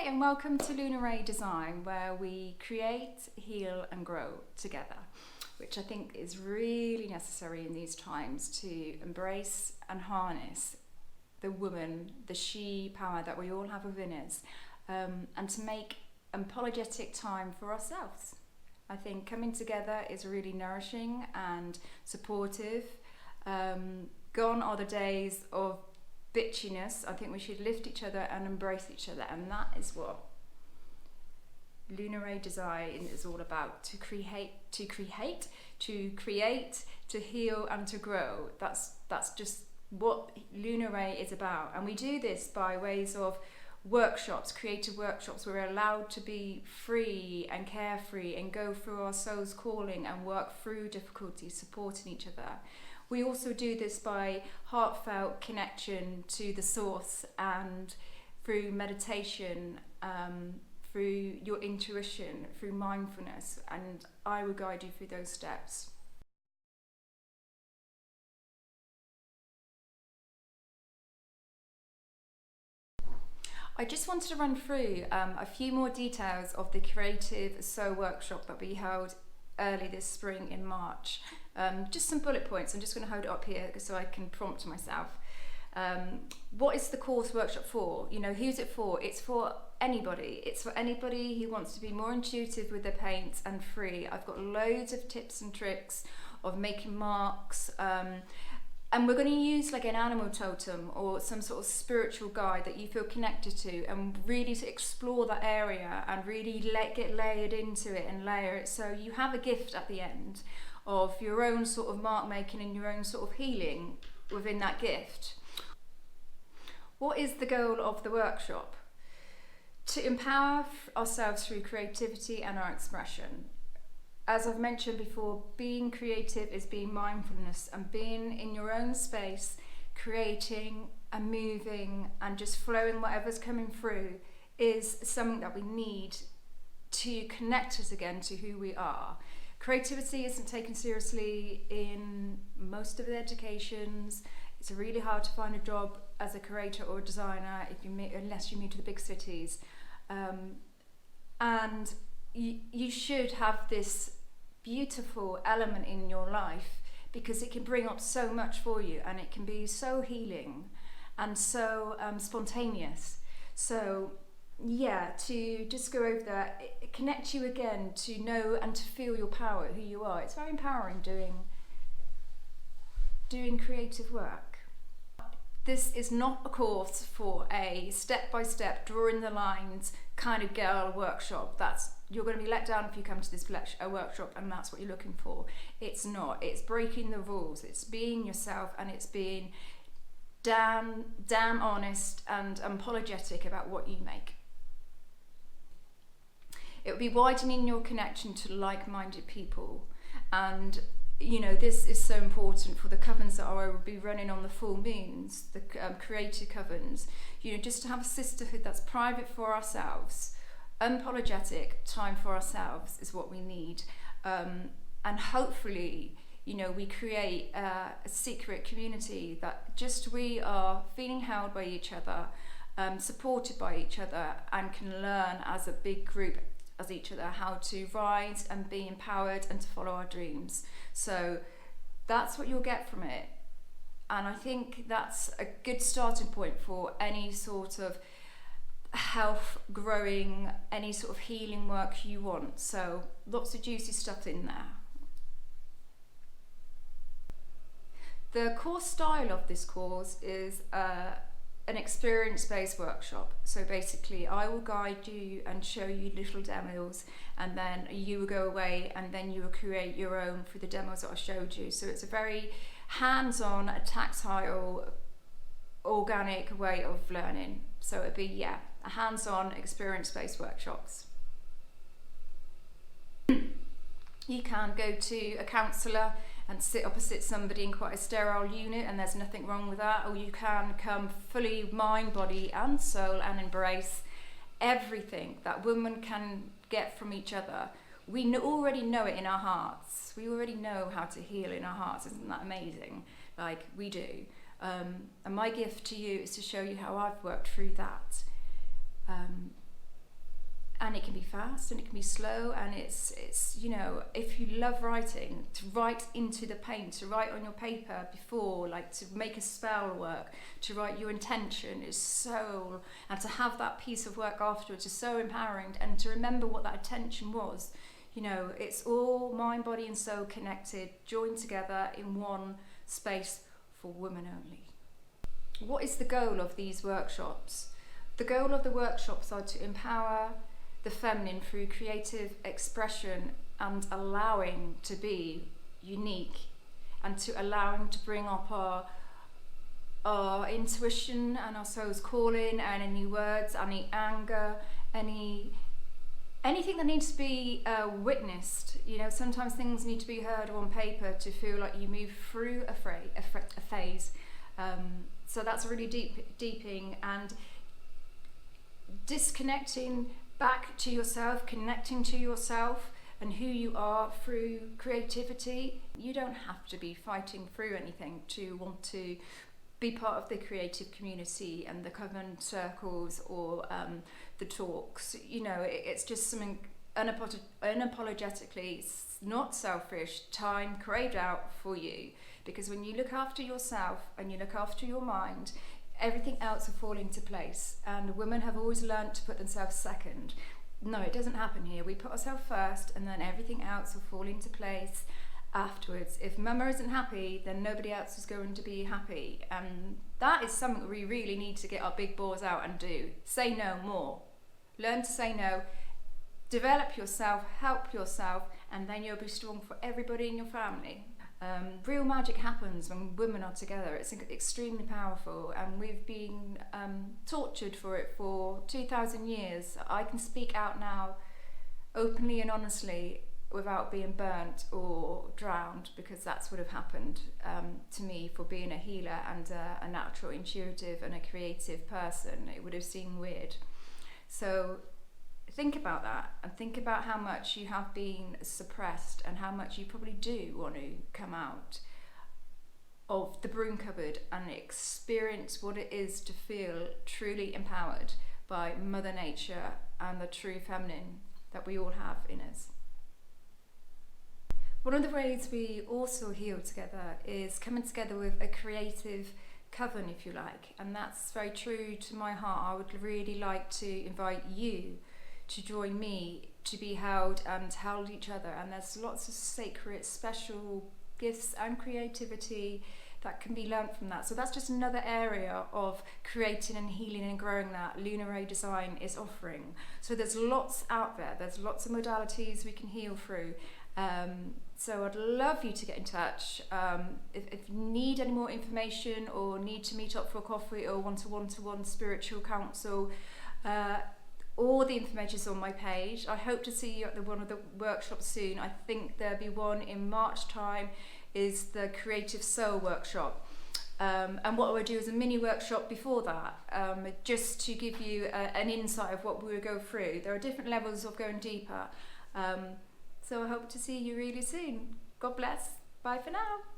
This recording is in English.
Hi and welcome to Luna Ray Design, where we create, heal and grow together, which I think is really necessary in these times to embrace and harness the woman, the she power that we all have within us, and to make apologetic time for ourselves. I think coming together is really nourishing and supportive. Gone are the days of bitchiness. I think we should lift each other and embrace each other, and that is what Luna Ray Design is all about: to create, to heal and to grow. That's just what Luna Ray is about, and we do this by ways of workshops, creative workshops. We're allowed to be free and carefree and go through our soul's calling and work through difficulties, supporting each other. We also do this by heartfelt connection to the source and through meditation, through your intuition, through mindfulness, and I will guide you through those steps. I just wanted to run through a few more details of the Creative Soul workshop that we held early this spring in March. Just some bullet points. I'm just going to hold it up here so I can prompt myself. What is the course workshop for? You know, who's it for? It's for anybody. It's for anybody who wants to be more intuitive with their paint and free. I've got loads of tips and tricks of making marks, and we're going to use like an animal totem or some sort of spiritual guide that you feel connected to, and really to explore that area and really get layered into it and layer it, so you have a gift at the end of your own sort of mark making and your own sort of healing within that gift. What is the goal of the workshop? To empower ourselves through creativity and our expression. As I've mentioned before, being creative is being mindfulness and being in your own space, creating and moving and just flowing whatever's coming through is something that we need to connect us again to who we are. Creativity isn't taken seriously in most of the educations. It's really hard to find a job as a curator or a designer unless you move to the big cities. And you should have this beautiful element in your life because it can bring up so much for you, and it can be so healing and so spontaneous. So yeah, to just go over that, it connect you again to know and to feel your power, who you are. It's very empowering doing creative work. This is not a course for a step-by-step drawing the lines kind of girl workshop. You're going to be let down if you come to this workshop and that's what you're looking for. It's not. It's breaking the rules. It's being yourself, and it's being damn honest and unapologetic about what you make. It will be widening your connection to like-minded people, and you know, this is so important for the covens that I will be running on the full moons, the creative covens. You know, just to have a sisterhood that's private for ourselves, unapologetic time for ourselves is what we need. And hopefully, you know, we create a secret community that just we are feeling held by each other, supported by each other, and can learn as a big group as each other how to rise and be empowered and to follow our dreams. So that's what you'll get from it, and I think that's a good starting point for any sort of health, growing, any sort of healing work you want. So lots of juicy stuff in there. The core style of this course is an experience-based workshop. So basically I will guide you and show you little demos, and then you will go away and then you will create your own through the demos that I showed you. So it's a very hands-on, a tactile, organic way of learning. So it'd be a hands-on experience-based workshops. You can go to a counsellor and sit opposite somebody in quite a sterile unit, and there's nothing wrong with that. Or you can come fully mind, body and soul and embrace everything that women can get from each other. We already know it in our hearts. We already know how to heal in our hearts. Isn't that amazing? Like we do. And my gift to you is to show you how I've worked through that. and it can be fast and it can be slow, and it's you know, if you love writing, to write into the paint, to write on your paper before, like to make a spell work, to write your intention is so, and to have that piece of work afterwards is so empowering, and to remember what that intention was. You know, it's all mind, body and soul connected, joined together in one space for women only. What is the goal of these workshops? The goal of the workshops are to empower the feminine through creative expression and allowing to be unique, and to allowing to bring up our intuition and our soul's calling, and any words, any anger, anything that needs to be witnessed. You know, sometimes things need to be heard on paper to feel like you move through a phase. So that's really deeping and disconnecting back to yourself, connecting to yourself and who you are through creativity. You don't have to be fighting through anything to want to be part of the creative community and the coven circles or the talks. You know, it's just something unapologetically not selfish time craved out for you, because when you look after yourself and you look after your mind, everything else will fall into place. And women have always learned to put themselves second. No, it doesn't happen here. We put ourselves first, and then everything else will fall into place afterwards. If mama isn't happy, then nobody else is going to be happy. And that is something we really need to get our big balls out and do. Say no more. Learn to say no. Develop yourself, help yourself, and then you'll be strong for everybody in your family. Real magic happens when women are together. It's extremely powerful, and we've been tortured for it for 2,000 years. I can speak out now openly and honestly without being burnt or drowned, because that's what have happened to me for being a healer and a natural, intuitive and a creative person. It would have seemed weird. So think about that, and think about how much you have been suppressed and how much you probably do want to come out of the broom cupboard and experience what it is to feel truly empowered by Mother Nature and the true feminine that we all have in us. One of the ways we also heal together is coming together with a creative coven, if you like, and that's very true to my heart. I would really like to invite you to join me, to be held and held each other, and there's lots of sacred special gifts and creativity that can be learnt from that. So that's just another area of creating and healing and growing that Luna Ray Design is offering. So there's lots out there, there's lots of modalities we can heal through. So I'd love you to get in touch. If you need any more information or need to meet up for a coffee or one-to-one spiritual counsel, all the information is on my page. I hope to see you at one of the workshops soon. I think there'll be one in March time, is the Creative Soul workshop. And what I would do is a mini workshop before that, just to give you an insight of what we will go through. There are different levels of going deeper. So I hope to see you really soon. God bless. Bye for now.